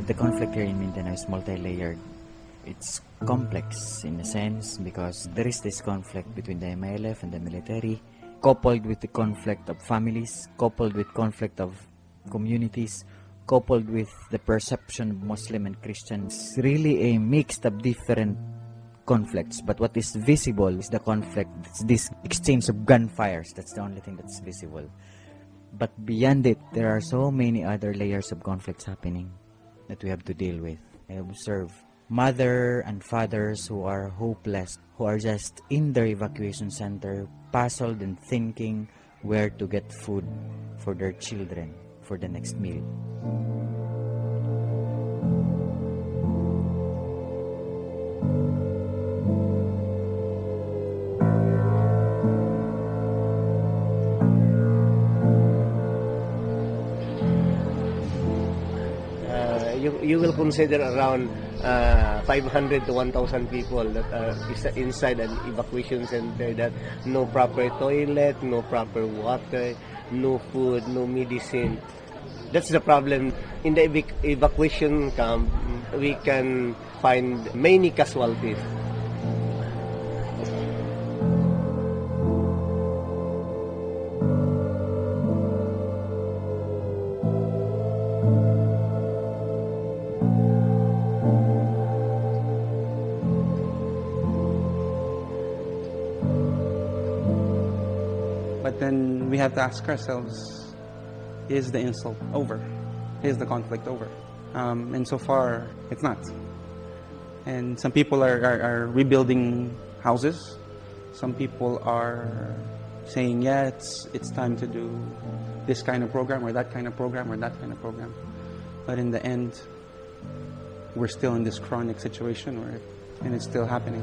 The conflict here in Mindanao is multi-layered. It's complex in a sense because there is this conflict between the MILF and the military, coupled with the conflict of families, coupled with conflict of communities, coupled with the perception of Muslim and Christians. It's really a mix of different conflicts, but what is visible is the conflict. It's this exchange of gunfires. That's the only thing that's visible. But beyond it, there are so many other layers of conflicts happening that we have to deal with. I observe mother and fathers who are hopeless, who are just in their evacuation center, puzzled and thinking where to get food for their children for the next meal. You will consider around 500 to 1,000 people that are inside an evacuation center, that no proper toilet, no proper water, no food, no medicine. That's the problem. In the evacuation camp, we can find many casualties. But then we have to ask ourselves, is the insult over? Is the conflict over? And so far, it's not. And some people are rebuilding houses. Some people are saying, yeah, it's time to do this kind of program or that kind of program or that kind of program. But in the end, we're still in this chronic situation and it's still happening.